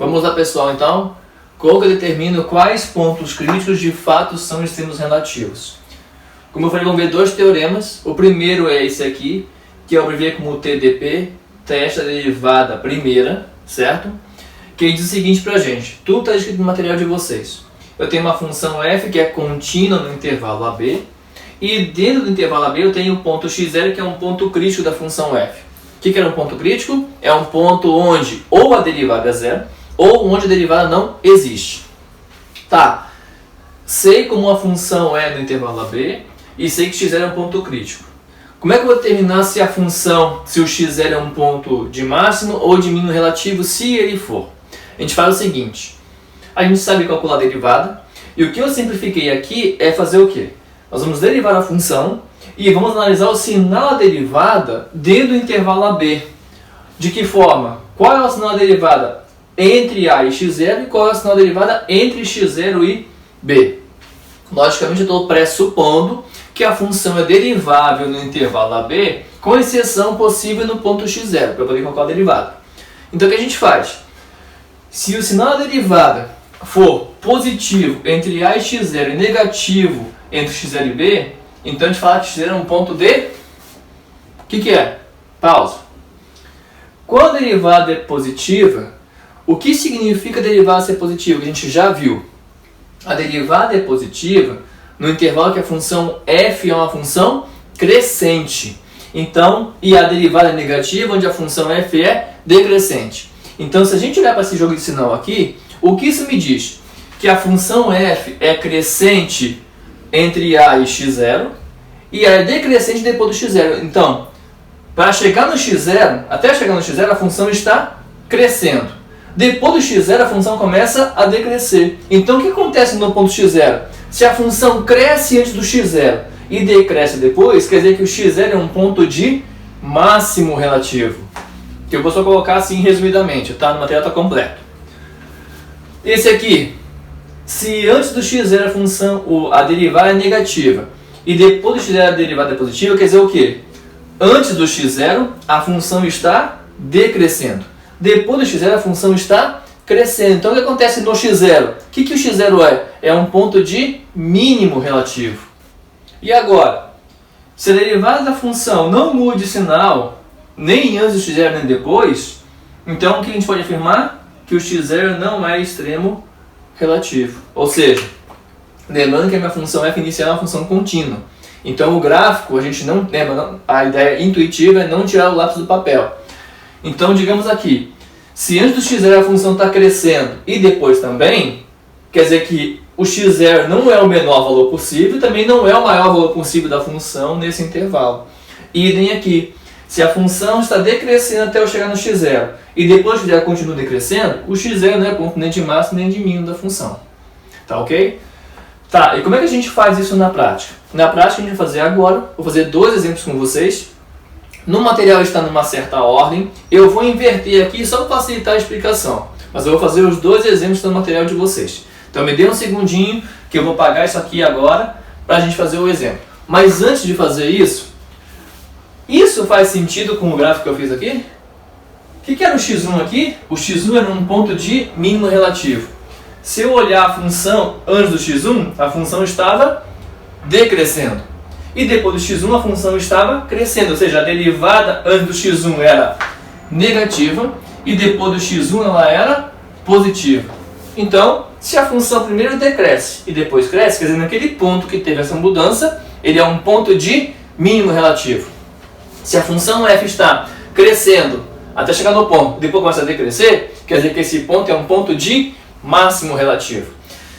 Vamos lá, pessoal, então. Como que eu determino quais pontos críticos de fato são extremos relativos? Como eu falei, vamos ver dois teoremas. O primeiro é esse aqui, que eu abreviei como TDP, teste da derivada primeira, certo? Que diz o seguinte pra gente, tudo está escrito no material de vocês. Eu tenho uma função f que é contínua no intervalo AB, e dentro do intervalo AB eu tenho o ponto x0, que é um ponto crítico da função f. O que era um ponto crítico? É um ponto onde ou a derivada é zero, ou onde a derivada não existe. Tá, sei como a função é no intervalo AB, e sei que x0 é um ponto crítico. Como é que eu vou determinar se a função, se o x0 é um ponto de máximo ou de mínimo relativo, se ele for? A gente faz o seguinte, a gente sabe calcular a derivada, e o que eu simplifiquei aqui é fazer o quê? Nós vamos derivar a função e vamos analisar o sinal da derivada dentro do intervalo AB. De que forma? Qual é o sinal da derivada entre A e x0 e qual é o sinal da derivada entre x0 e b? Logicamente eu estou pressupondo que a função é derivável no intervalo AB, com exceção possível no ponto x0, para poder calcular a derivada. Então o que a gente faz? Se o sinal da derivada for positivo entre A e x0 e negativo entre x0 e b, então a gente fala que x0 é um ponto de... O que é? Pausa. Quando a derivada é positiva, o que significa a derivada ser positiva? A gente já viu. A derivada é positiva no intervalo que a função f é uma função crescente. Então, e a derivada é negativa, onde a função f é decrescente. Então, se a gente olhar para esse jogo de sinal aqui, o que isso me diz? Que a função f é crescente entre a e x0 e ela é decrescente depois do x0. Então, para chegar no x0, até chegar no x0, a função está crescendo. Depois do x0, a função começa a decrescer. Então, o que acontece no ponto x0? Se a função cresce antes do x0 e decresce depois, quer dizer que o x0 é um ponto de máximo relativo. Que eu vou só colocar assim resumidamente, tá? No material está completo. Esse aqui, se antes do x0 a função, a derivada é negativa e depois do x0 a derivada é positiva, quer dizer o quê? Antes do x0 a função está decrescendo. Depois do x0 a função está crescendo. Então o que acontece no x0? O que o x0 é? É um ponto de mínimo relativo. E agora, se a derivada da função não muda de sinal, nem antes do x0 nem depois, então o que a gente pode afirmar? Que o x0 não é extremo relativo. Ou seja, lembrando que a minha função f inicial é uma função contínua. Então o gráfico, a gente não lembra, a ideia intuitiva é não tirar o lápis do papel. Então digamos aqui, se antes do x0 a função está crescendo e depois também, quer dizer que o x0 não é o menor valor possível e também não é o maior valor possível da função nesse intervalo. Idem aqui, se a função está decrescendo até eu chegar no x0 e depois o x0 continua decrescendo, o x0 não é ponto nem de máximo nem de mínimo da função. Tá ok? Tá, e como é que a gente faz isso na prática? Na prática a gente vai fazer agora, vou fazer dois exemplos com vocês. No material está numa certa ordem, eu vou inverter aqui só para facilitar a explicação. Mas eu vou fazer os dois exemplos no material de vocês. Então me dê um segundinho que eu vou apagar isso aqui agora para a gente fazer o exemplo. Mas antes de fazer isso faz sentido com o gráfico que eu fiz aqui? O que era o x1 aqui? O x1 era um ponto de mínimo relativo. Se eu olhar a função antes do x1, a função estava decrescendo. E depois do x1 a função estava crescendo, ou seja, a derivada antes do x1 era negativa e depois do x1 ela era positiva. Então, se a função primeiro decresce e depois cresce, quer dizer, naquele ponto que teve essa mudança, ele é um ponto de mínimo relativo. Se a função f está crescendo até chegar no ponto, depois começa a decrescer, quer dizer que esse ponto é um ponto de máximo relativo.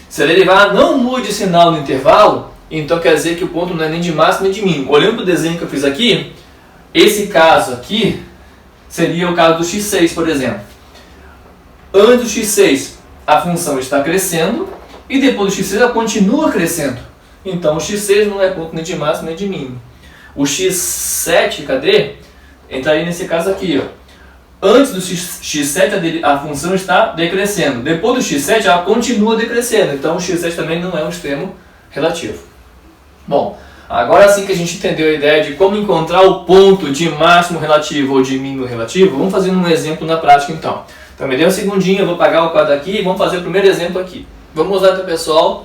Se a derivada não muda de sinal no intervalo, então quer dizer que o ponto não é nem de máximo nem de mínimo. Olhando para o desenho que eu fiz aqui, esse caso aqui seria o caso do x6, por exemplo. Antes do x6, a função está crescendo e depois do x6 ela continua crescendo. Então o x6 não é ponto nem de máximo nem de mínimo. O x7, cadê? Entraria nesse caso aqui, ó. Antes do x7 a função está decrescendo. Depois do x7 ela continua decrescendo. Então o x7 também não é um extremo relativo. Bom, agora sim que a gente entendeu a ideia de como encontrar o ponto de máximo relativo ou de mínimo relativo, vamos fazer um exemplo na prática então. Então Então me dê um segundinho, eu vou apagar o quadro aqui e vamos fazer o primeiro exemplo aqui. Vamos usar então, pessoal,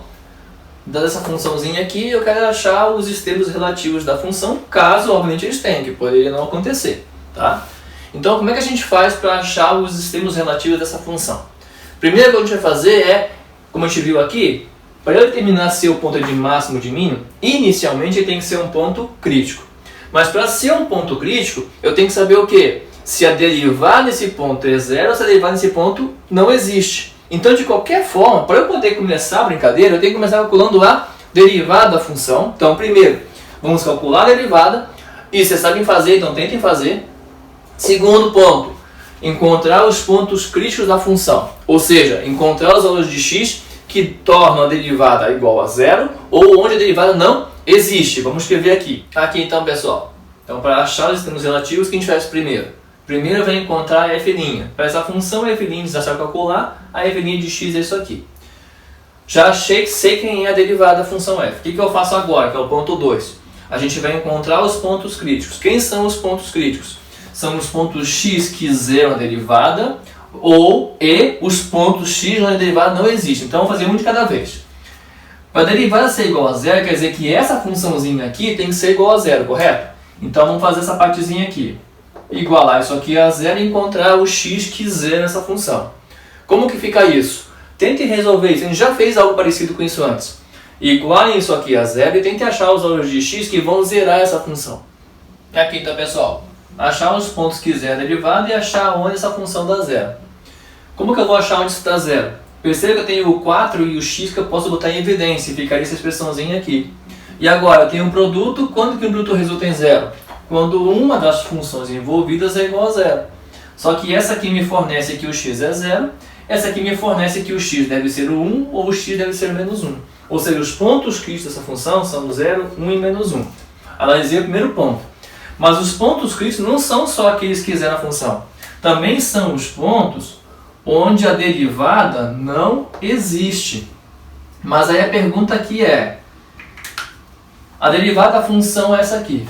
dada essa funçãozinha aqui, eu quero achar os extremos relativos da função, caso obviamente eles tenham, que poderia não acontecer, tá? Então como é que a gente faz para achar os extremos relativos dessa função? Primeiro que a gente vai fazer é, como a gente viu aqui, para eu determinar se o ponto é de máximo ou de mínimo, inicialmente ele tem que ser um ponto crítico. Mas para ser um ponto crítico, eu tenho que saber o quê? Se a derivada desse ponto é zero ou se a derivada desse ponto não existe. Então, de qualquer forma, para eu poder começar a brincadeira, eu tenho que começar calculando a derivada da função. Então, primeiro, vamos calcular a derivada. E vocês sabem fazer, então tentem fazer. Segundo ponto, encontrar os pontos críticos da função. Ou seja, encontrar os valores de x que tornam a derivada igual a zero ou onde a derivada não existe. Vamos escrever aqui. Aqui então, pessoal. Então, para achar os extremos relativos, o que a gente faz primeiro? Primeiro vai encontrar a f'. Para essa função f', já sabe calcular, a f' de x é isso aqui. Já achei que sei quem é a derivada da função f. O que eu faço agora, que é o ponto 2? A gente vai encontrar os pontos críticos. Quem são os pontos críticos? São os pontos x que zeram a derivada e os pontos x onde a derivada não existe. Então, vamos fazer um de cada vez. Para a derivada ser igual a zero, quer dizer que essa funçãozinha aqui tem que ser igual a zero, correto? Então, vamos fazer essa partezinha aqui. Igualar isso aqui a zero e encontrar o x que zera essa função. Como que fica isso? Tente resolver isso. A gente já fez algo parecido com isso antes. Igualem isso aqui a zero e tente achar os valores de x que vão zerar essa função. Aqui então, pessoal. Achar os pontos que zeram a derivada e achar onde essa função dá zero. Como que eu vou achar onde isso dá zero? Perceba que eu tenho o 4 e o x que eu posso botar em evidência. Ficaria essa expressãozinha aqui. E agora, eu tenho um produto. Quando que o produto resulta em zero? Quando uma das funções envolvidas é igual a zero. Só que essa aqui me fornece que o x é zero, essa aqui me fornece que o x deve ser o 1 ou o x deve ser menos 1. Ou seja, os pontos críticos dessa função são o 0, 1 e menos 1. Analisei o primeiro ponto. Mas os pontos críticos não são só aqueles que zeram a função. Também são os pontos onde a derivada não existe. Mas aí a pergunta aqui é, a derivada da função é essa aqui.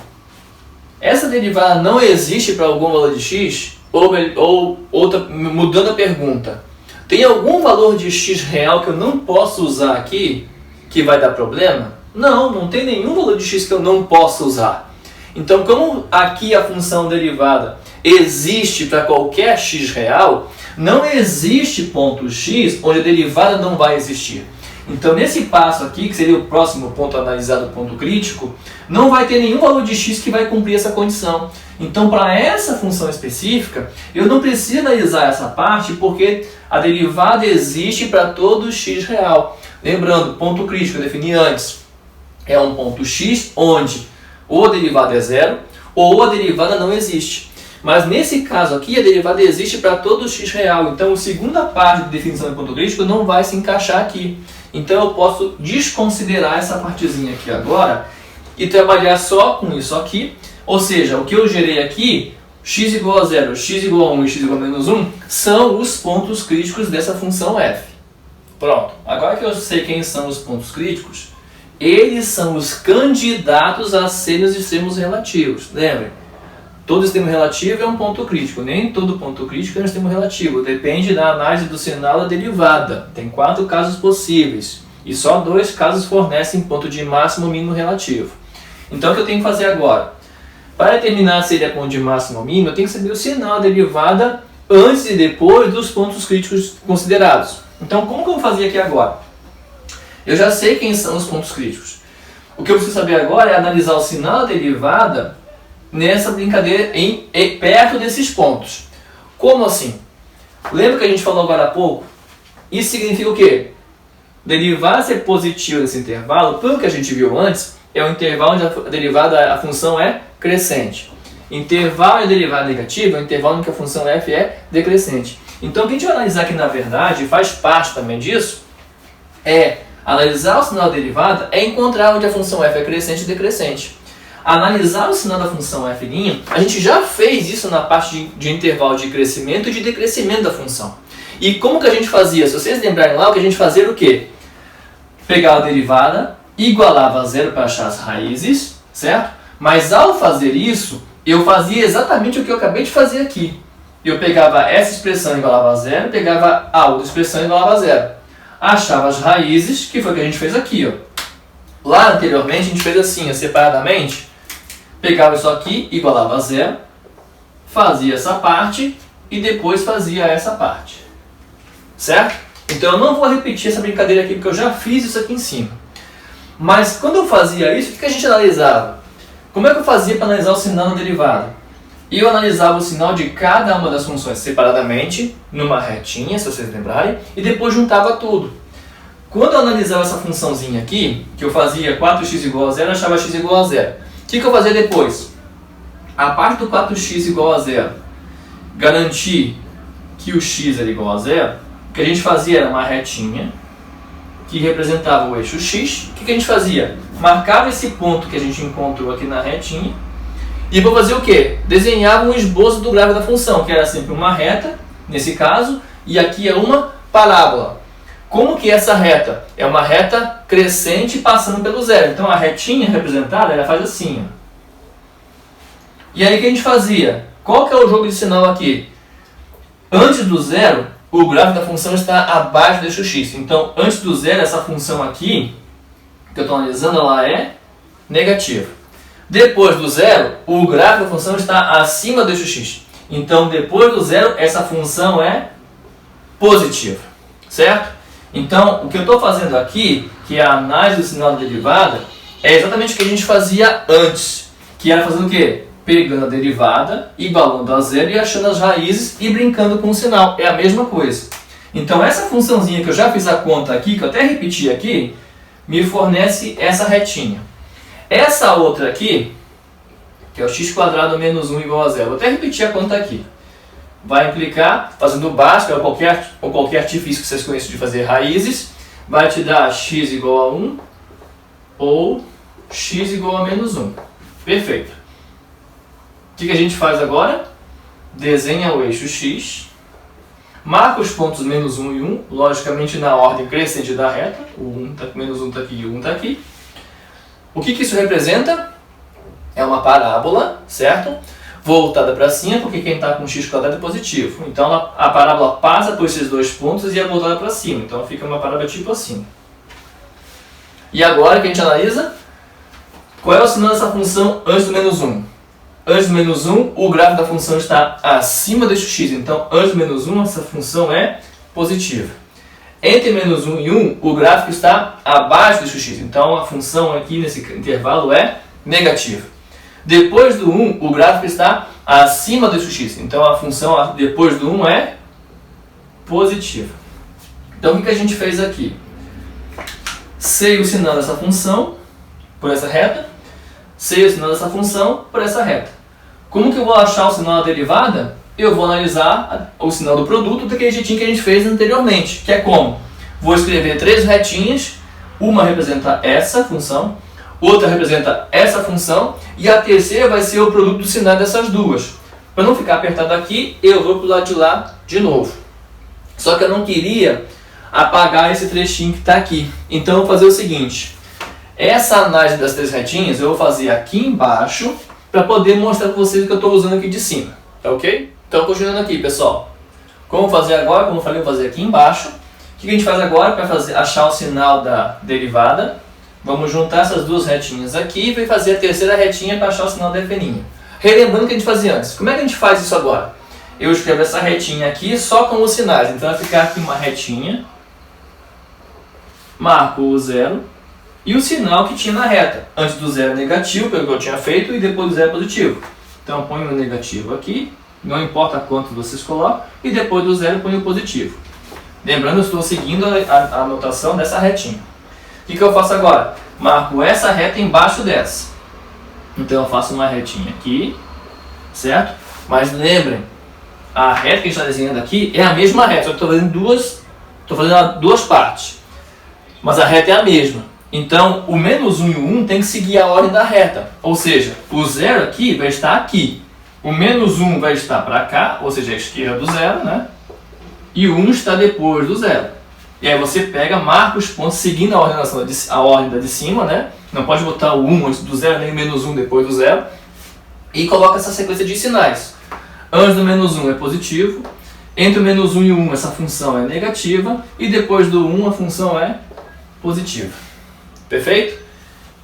Essa derivada não existe para algum valor de x? Ou outra, mudando a pergunta, tem algum valor de x real que eu não posso usar aqui que vai dar problema? Não, não tem nenhum valor de x que eu não possa usar. Então, como aqui a função derivada existe para qualquer x real, não existe ponto x onde a derivada não vai existir. Então, nesse passo aqui, que seria o próximo ponto analisado, o ponto crítico, não vai ter nenhum valor de x que vai cumprir essa condição. Então, para essa função específica, eu não preciso analisar essa parte, porque a derivada existe para todo x real. Lembrando, ponto crítico eu defini antes, é um ponto x onde ou a derivada é zero, ou a derivada não existe. Mas nesse caso aqui, a derivada existe para todo x real. Então, a segunda parte de definição de ponto crítico não vai se encaixar aqui. Então eu posso desconsiderar essa partezinha aqui agora e trabalhar só com isso aqui. Ou seja, o que eu gerei aqui, x igual a 0, x igual a 1 e x igual a menos 1, são os pontos críticos dessa função f. Pronto. Agora que eu sei quem são os pontos críticos, eles são os candidatos a serem os extremos relativos. Lembrem, todo extremo relativo é um ponto crítico. Nem todo ponto crítico é um extremo relativo. Depende da análise do sinal da derivada. Tem 4 casos possíveis. E só 2 casos fornecem ponto de máximo ou mínimo relativo. Então o que eu tenho que fazer agora? Para determinar se ele é ponto de máximo ou mínimo, eu tenho que saber o sinal da derivada antes e depois dos pontos críticos considerados. Então como que eu vou fazer aqui agora? Eu já sei quem são os pontos críticos. O que eu preciso saber agora é analisar o sinal da derivada nessa brincadeira perto desses pontos. Como assim? Lembra que a gente falou agora há pouco? Isso significa o quê? Derivada ser positiva nesse intervalo, pelo que a gente viu antes, é o intervalo onde a derivada, a função é crescente. Intervalo de derivada negativa é o intervalo em que a função f é decrescente. Então o que a gente vai analisar aqui na verdade, faz parte também disso, é analisar o sinal da derivada, é encontrar onde a função f é crescente e decrescente. Analisar o sinal da função f', a gente já fez isso na parte de intervalo de crescimento e de decrescimento da função. E como que a gente fazia? Se vocês lembrarem lá, o que a gente fazia era o quê? Pegava a derivada, igualava a zero para achar as raízes, certo? Mas ao fazer isso, eu fazia exatamente o que eu acabei de fazer aqui. eu pegava essa expressão igualava a zero, pegava a outra expressão igualava a zero. Achava as raízes, que foi o que a gente fez aqui, ó. Lá anteriormente a gente fez assim, ó, separadamente, pegava isso aqui, igualava a zero, fazia essa parte e depois fazia essa parte. Certo? Então eu não vou repetir essa brincadeira aqui, porque eu já fiz isso aqui em cima. Mas quando eu fazia isso, o que a gente analisava? Como é que eu fazia para analisar o sinal na derivada? Eu analisava o sinal de cada uma das funções separadamente, numa retinha, se vocês lembrarem, e depois juntava tudo. Quando eu analisava essa funçãozinha aqui, que eu fazia 4x igual a zero, eu achava x igual a zero. O que eu fazia depois? A parte do 4x igual a zero, garantir que o x era igual a zero, o que a gente fazia era uma retinha que representava o eixo x. O que a gente fazia? Marcava esse ponto que a gente encontrou aqui na retinha e vou fazer o quê? Desenhava um esboço do gráfico da função, que era sempre uma reta, nesse caso, e aqui é uma parábola. Como que essa reta? É uma reta crescente passando pelo zero. Então a retinha representada, ela faz assim, ó. E aí o que a gente fazia? Qual que é o jogo de sinal aqui? Antes do zero, o gráfico da função está abaixo do eixo x. Então, antes do zero, essa função aqui, que eu estou analisando, ela é negativa. Depois do zero, o gráfico da função está acima do eixo x. Então, depois do zero, essa função é positiva. Certo? Então, o que eu estou fazendo aqui, que é a análise do sinal da derivada, é exatamente o que a gente fazia antes. Que era fazendo o quê? Pegando a derivada, igualando a zero e achando as raízes e brincando com o sinal. É a mesma coisa. Então, essa funçãozinha que eu já fiz a conta aqui, que eu até repeti aqui, me fornece essa retinha. Essa outra aqui, que é o x² menos 1 igual a zero. Vou até repetir a conta aqui. Vai implicar, fazendo o básico, ou qualquer artifício que vocês conheçam de fazer raízes, vai te dar x igual a 1 ou x igual a menos 1. Perfeito. O que a gente faz agora? Desenha o eixo x, marca os pontos menos 1 e 1, logicamente na ordem crescente da reta, o menos 1 está aqui e o 1 está aqui. O que isso representa? É uma parábola, certo? Voltada para cima, porque quem está com x² é positivo. Então a parábola passa por esses dois pontos e é voltada para cima. Então fica uma parábola tipo assim. E agora que a gente analisa, qual é o sinal dessa função antes do menos 1? Antes do menos 1, o gráfico da função está acima do eixo x. Então antes do menos 1, essa função é positiva. Entre menos 1 e 1, o gráfico está abaixo do eixo x. Então a função aqui nesse intervalo é negativa. Depois do 1, o gráfico está acima do eixo x. Então a função depois do 1 é positiva. Então o que a gente fez aqui? Sei o sinal dessa função por essa reta. Sei o sinal dessa função por essa reta. Como que eu vou achar o sinal da derivada? Eu vou analisar o sinal do produto daquele jeitinho que a gente fez anteriormente. Que é como? Vou escrever três retinhas. Uma representa essa função, outra representa essa função e a terceira vai ser o produto do sinal dessas duas. Para não ficar apertado aqui, eu vou para o lado de lá de novo. Só que eu não queria apagar esse trechinho que está aqui. Então eu vou fazer o seguinte. Essa análise das três retinhas eu vou fazer aqui embaixo para poder mostrar para vocês o que eu estou usando aqui de cima. Tá ok? Então continuando aqui, pessoal. Como fazer agora? Como eu falei, eu vou fazer aqui embaixo. O que a gente faz agora para achar o sinal da derivada? Vamos juntar essas duas retinhas aqui e fazer a terceira retinha para achar o sinal da referinha. Relembrando o que a gente fazia antes. Como é que a gente faz isso agora? Eu escrevo essa retinha aqui só com os sinais. Então vai ficar aqui uma retinha. Marco o zero. E o sinal que tinha na reta. Antes do zero negativo, pelo que eu tinha feito, e depois do zero positivo. Então ponho o negativo aqui. Não importa quanto vocês colocam. E depois do zero ponho o positivo. Lembrando, eu estou seguindo a anotação dessa retinha. O que eu faço agora? Marco essa reta embaixo dessa. Então eu faço uma retinha aqui, certo? Mas lembrem, a reta que a gente está desenhando aqui é a mesma reta, só que estou fazendo duas partes. Mas a reta é a mesma. Então o menos 1 e o 1 tem que seguir a ordem da reta. Ou seja, o zero aqui vai estar aqui. O menos 1 vai estar para cá, ou seja, a esquerda do zero, né? E o 1 está depois do zero. E aí você pega, marca os pontos seguindo a ordem da de cima, né? Não pode botar o 1 antes do zero, nem o menos 1 depois do zero. E coloca essa sequência de sinais. Antes do menos 1 é positivo, entre o menos 1 e o 1 essa função é negativa, e depois do 1 a função é positiva. Perfeito?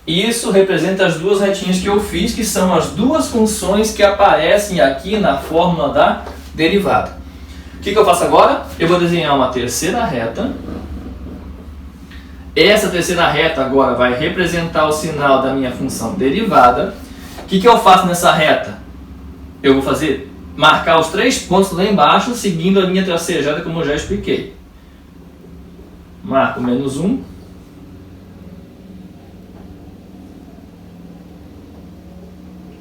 Isso representa as duas retinhas que eu fiz, que são as duas funções que aparecem aqui na fórmula da derivada. O que eu faço agora? Eu vou desenhar uma terceira reta. Essa terceira reta agora vai representar o sinal da minha função derivada. O que eu faço nessa reta? Eu vou marcar os 3 pontos lá embaixo, seguindo a linha tracejada como eu já expliquei. Marco o menos 1.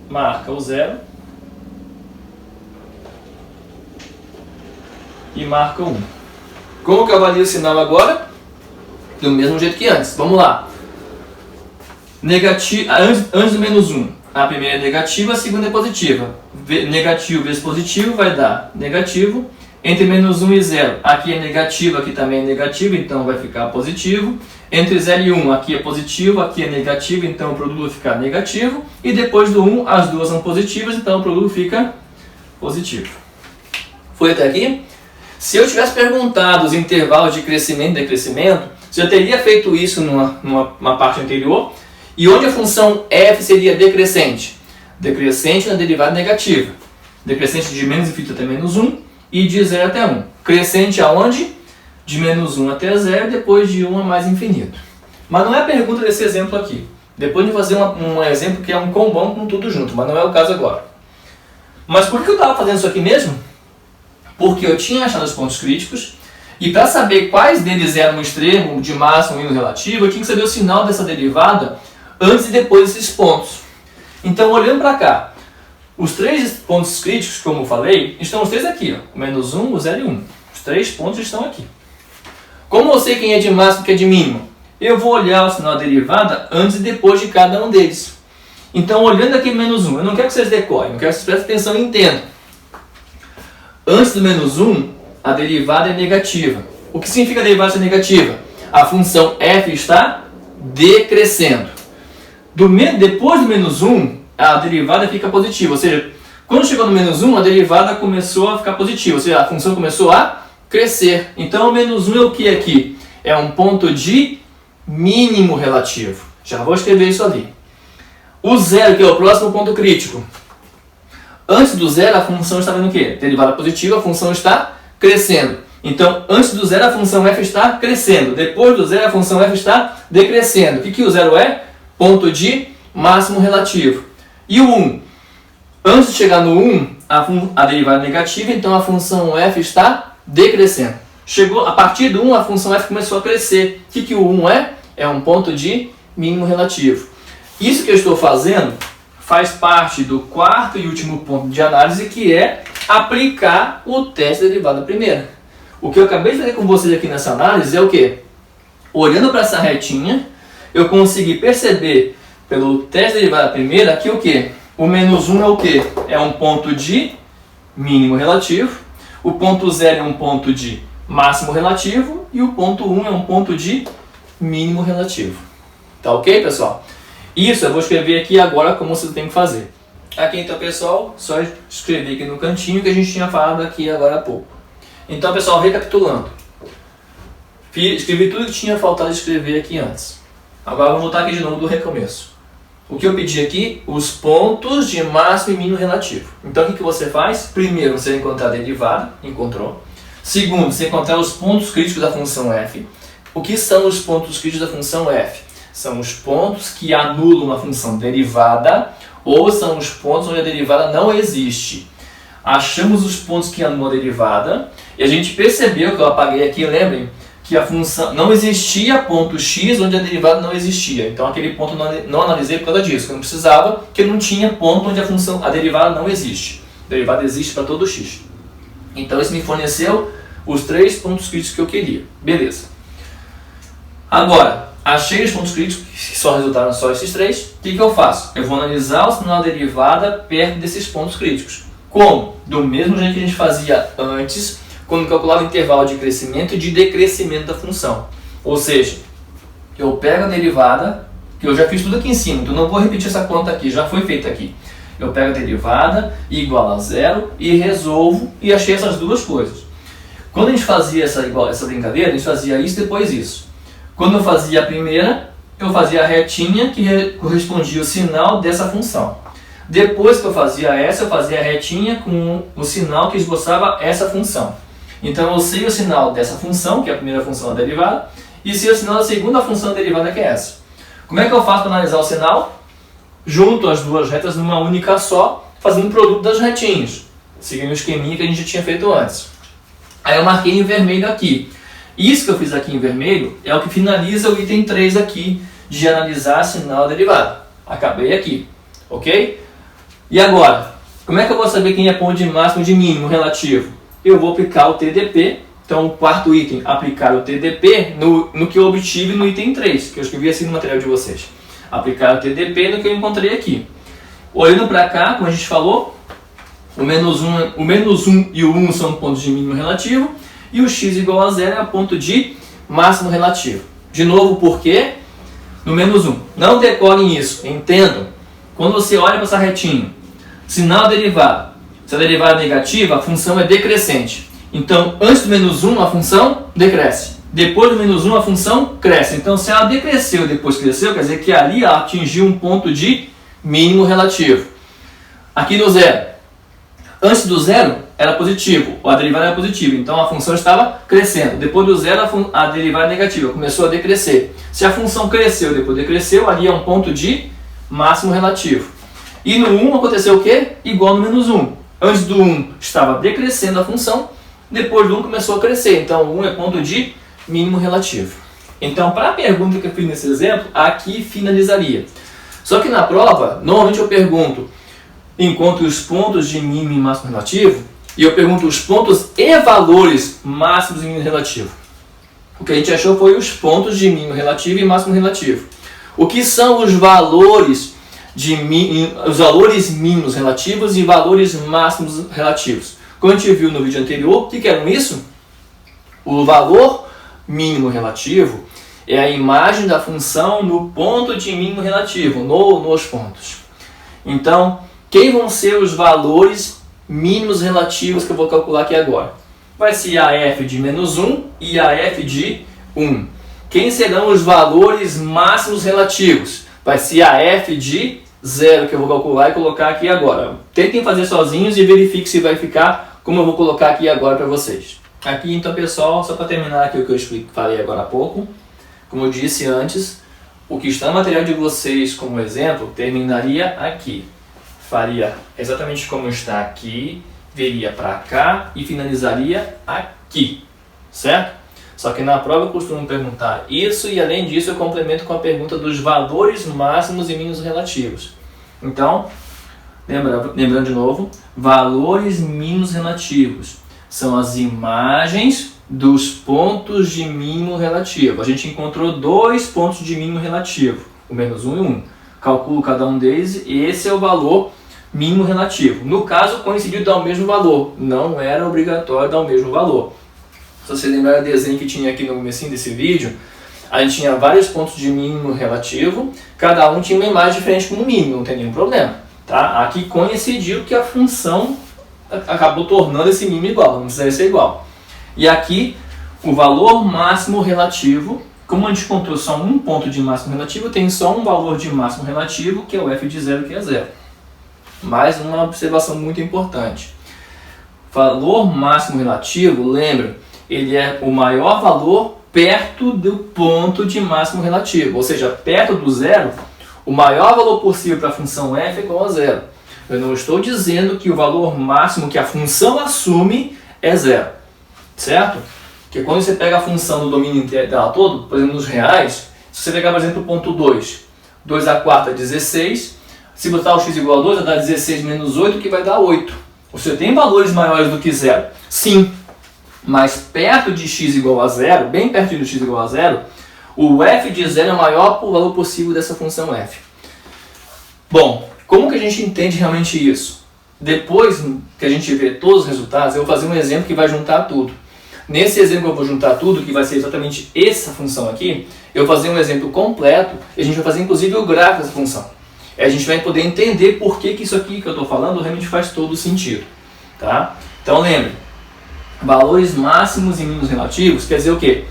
Marca o 0. E marca o 1. Como que eu avalio o sinal agora? Do mesmo jeito que antes. Vamos lá. Antes do menos 1, a primeira é negativa, a segunda é positiva. Negativo vezes positivo vai dar negativo. Entre menos 1 e 0, aqui é negativo, aqui também é negativo, então vai ficar positivo. Entre 0 e 1, aqui é positivo, aqui é negativo, então o produto vai ficar negativo. E depois do 1, as duas são positivas, então o produto fica positivo. Foi até aqui? Se eu tivesse perguntado os intervalos de crescimento e decrescimento, você já teria feito isso numa parte anterior. E onde a função f seria decrescente? Decrescente na derivada negativa. Decrescente de menos infinito até menos 1 e de 0 até 1. Crescente aonde? De menos 1 até 0, depois de 1 a mais infinito. Mas não é a pergunta desse exemplo aqui. Depois de fazer um exemplo que é um combão com tudo junto, mas não é o caso agora. Mas por que eu estava fazendo isso aqui mesmo? Porque eu tinha achado os pontos críticos, e para saber quais deles eram o extremo, de máximo e o relativo, eu tinha que saber o sinal dessa derivada antes e depois desses pontos. Então, olhando para cá, os 3 pontos críticos, como eu falei, estão os 3 aqui, ó, o menos 1, o 0 e 1. Os 3 pontos estão aqui. Como eu sei quem é de máximo e quem é de mínimo, eu vou olhar o sinal da derivada antes e depois de cada um deles. Então, olhando aqui menos 1, eu não quero que vocês decorem, eu quero que vocês prestem atenção e entendam. Antes do menos 1, a derivada é negativa. O que significa a derivada ser negativa? A função f está decrescendo. Depois do menos 1, a derivada fica positiva. Ou seja, quando chegou no menos 1, a derivada começou a ficar positiva. Ou seja, a função começou a crescer. Então, o menos 1 é o que aqui? É um ponto de mínimo relativo. Já vou escrever isso ali. O 0, que é o próximo ponto crítico. Antes do 0, a função está vendo o quê? Derivada positiva, a função está crescendo. Então, antes do 0, a função f está crescendo. Depois do 0, a função f está decrescendo. O que o 0 é? Ponto de máximo relativo. E o 1? Antes de chegar no 1, a derivada é negativa, então a função f está decrescendo. Chegou, a partir do 1, a função f começou a crescer. O que o 1 é? É um ponto de mínimo relativo. Isso que eu estou fazendo faz parte do quarto e último ponto de análise, que é aplicar o teste da derivada primeira. O que eu acabei de fazer com vocês aqui nessa análise é o quê? Olhando para essa retinha, eu consegui perceber pelo teste da derivada primeira que o quê? O menos 1 é o quê? É um ponto de mínimo relativo, o ponto 0 é um ponto de máximo relativo e o ponto 1 é um ponto de mínimo relativo. Tá ok, pessoal? Isso eu vou escrever aqui agora como você tem que fazer. Aqui então, pessoal, só escrever aqui no cantinho que a gente tinha falado aqui agora há pouco. Então, pessoal, recapitulando. Escrevi tudo que tinha faltado escrever aqui antes. Agora vamos voltar aqui de novo do recomeço. O que eu pedi aqui? Os pontos de máximo e mínimo relativo. Então, o que você faz? Primeiro, você vai encontrar a derivada. Encontrou. Segundo, você encontrar os pontos críticos da função f. O que são os pontos críticos da função f? São os pontos que anulam a função derivada ou são os pontos onde a derivada não existe. Achamos os pontos que anulam a derivada e a gente percebeu, que eu apaguei aqui, lembrem, que a função não existia ponto x onde a derivada não existia. Então aquele ponto não analisei por causa disso, eu não precisava, porque não tinha ponto onde a derivada não existe. A derivada existe para todo x. Então isso me forneceu os 3 pontos críticos que eu queria. Beleza. Agora, achei os pontos críticos, que só resultaram só esses 3. O que eu faço? Eu vou analisar o sinal da derivada perto desses pontos críticos. Como? Do mesmo jeito que a gente fazia antes, quando calculava o intervalo de crescimento e de decrescimento da função. Ou seja, eu pego a derivada, que eu já fiz tudo aqui em cima, então não vou repetir essa conta aqui, já foi feita aqui. Eu pego a derivada igual a zero e resolvo e achei essas duas coisas. Quando a gente fazia essa brincadeira, a gente fazia isso e depois isso. Quando eu fazia a primeira, eu fazia a retinha que correspondia ao sinal dessa função. Depois que eu fazia a retinha com o sinal que esboçava essa função. Então eu sei o sinal dessa função, que é a primeira função da derivada, e sei o sinal da segunda função da derivada, que é essa. Como é que eu faço para analisar o sinal? Junto as duas retas numa única só, fazendo o produto das retinhas, seguindo o esqueminha que a gente já tinha feito antes. Aí eu marquei em vermelho aqui. Isso que eu fiz aqui em vermelho é o que finaliza o item 3 aqui, de analisar sinal derivado. Acabei aqui, ok? E agora, como é que eu vou saber quem é ponto de máximo e de mínimo relativo? Eu vou aplicar o TDP, então o quarto item, aplicar o TDP no que eu obtive no item 3, que eu escrevi assim no material de vocês. Aplicar o TDP no que eu encontrei aqui. Olhando para cá, como a gente falou, o menos 1 e o 1 são pontos de mínimo relativo, e o x igual a 0 é ponto de máximo relativo. De novo, por quê? No menos 1. Não decorem isso, entendam. Quando você olha para essa retinha, sinal derivado. Se a derivada é negativa, a função é decrescente. Então, antes do menos 1, a função decresce. Depois do menos 1, a função cresce. Então, se ela decresceu e depois cresceu, quer dizer que ali ela atingiu um ponto de mínimo relativo. Aqui no zero. Antes do zero, era positivo. A derivada era positiva. Então, a função estava crescendo. Depois do zero, a derivada é negativa. Começou a decrescer. Se a função cresceu e depois decresceu, ali é um ponto de máximo relativo. E no 1 aconteceu o quê? Igual no menos 1. Antes do 1 estava decrescendo a função, depois do 1 começou a crescer. Então, o 1 é ponto de mínimo relativo. Então, para a pergunta que eu fiz nesse exemplo, aqui finalizaria. Só que na prova, normalmente eu pergunto, encontro os pontos de mínimo e máximo relativo, e eu pergunto os pontos e valores máximos e mínimo relativo. O que a gente achou foi os pontos de mínimo relativo e máximo relativo. O que são os valores mínimos relativos e valores máximos relativos? Como a gente viu no vídeo anterior, o que eram isso? O valor mínimo relativo é a imagem da função no ponto de mínimo relativo, nos pontos. Então, quem vão ser os valores mínimos relativos que eu vou calcular aqui agora? Vai ser a f de menos 1 e a f de 1. Quem serão os valores máximos relativos? Vai ser a f de 0 que eu vou calcular e colocar aqui agora. Tentem fazer sozinhos e verifiquem se vai ficar como eu vou colocar aqui agora para vocês. Aqui então, pessoal, só para terminar aqui o que eu falei agora há pouco, como eu disse antes, o que está no material de vocês como exemplo terminaria aqui. Faria exatamente como está aqui, viria para cá e finalizaria aqui, certo? Só que na prova eu costumo perguntar isso e além disso eu complemento com a pergunta dos valores máximos e mínimos relativos. Então, lembrando de novo, valores mínimos relativos são as imagens dos pontos de mínimo relativo. A gente encontrou dois pontos de mínimo relativo, o menos 1 e 1. Calculo cada um deles e esse é o valor mínimo relativo. No caso, coincidiu dar o mesmo valor. Não era obrigatório dar o mesmo valor. Se você lembrar do desenho que tinha aqui no comecinho desse vídeo, a gente tinha vários pontos de mínimo relativo, cada um tinha uma imagem diferente como mínimo, não tem nenhum problema. Tá? Aqui coincidiu que a função acabou tornando esse mínimo igual, não precisaria ser igual. E aqui, o valor máximo relativo, como a gente encontrou só um ponto de máximo relativo, tem só um valor de máximo relativo, que é o f de 0, que é 0. Mais uma observação muito importante. Valor máximo relativo, lembra, ele é o maior valor perto do ponto de máximo relativo. Ou seja, perto do zero, o maior valor possível para a função f é igual a 0. Eu não estou dizendo que o valor máximo que a função assume é 0. Certo? Porque quando você pega a função do domínio inteiro dela todo, por exemplo, nos reais, se você pegar, por exemplo, o ponto 2, 2 a 4 é 16, se botar o x igual a 2, vai dar 16 menos 8, que vai dar 8. Você tem valores maiores do que 0? Sim. Mas perto de x igual a 0, bem perto do x igual a 0, o f de 0 é o maior valor possível dessa função f. Bom, como que a gente entende realmente isso? Depois que a gente vê todos os resultados, eu vou fazer um exemplo que vai juntar tudo. Nesse exemplo eu vou juntar tudo, que vai ser exatamente essa função aqui, eu vou fazer um exemplo completo e a gente vai fazer inclusive o gráfico dessa função. a gente vai poder entender por que isso aqui que eu estou falando realmente faz todo sentido. Tá? Então lembre, valores máximos e mínimos relativos quer dizer o quê?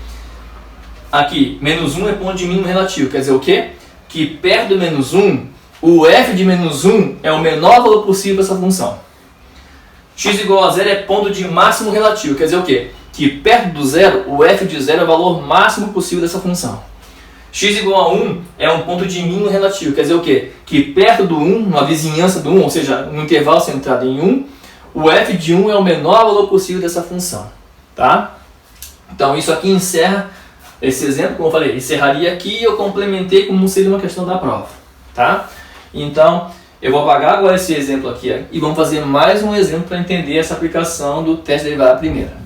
Aqui, menos 1 é ponto de mínimo relativo, quer dizer o quê? Que perto do menos 1, o f de menos 1 é o menor valor possível dessa função. X igual a 0 é ponto de máximo relativo, quer dizer o quê? Que perto do zero, o f de 0 é o valor máximo possível dessa função. X igual a 1 é um ponto de mínimo relativo, quer dizer o quê? Que perto do 1, na vizinhança do 1, ou seja, um intervalo centrado em 1, o f de 1 é o menor valor possível dessa função. Tá? Então isso aqui encerra esse exemplo, como eu falei, encerraria aqui e eu complementei como seria uma questão da prova. Tá? Então, eu vou apagar agora esse exemplo aqui e vamos fazer mais um exemplo para entender essa aplicação do teste derivada primeira.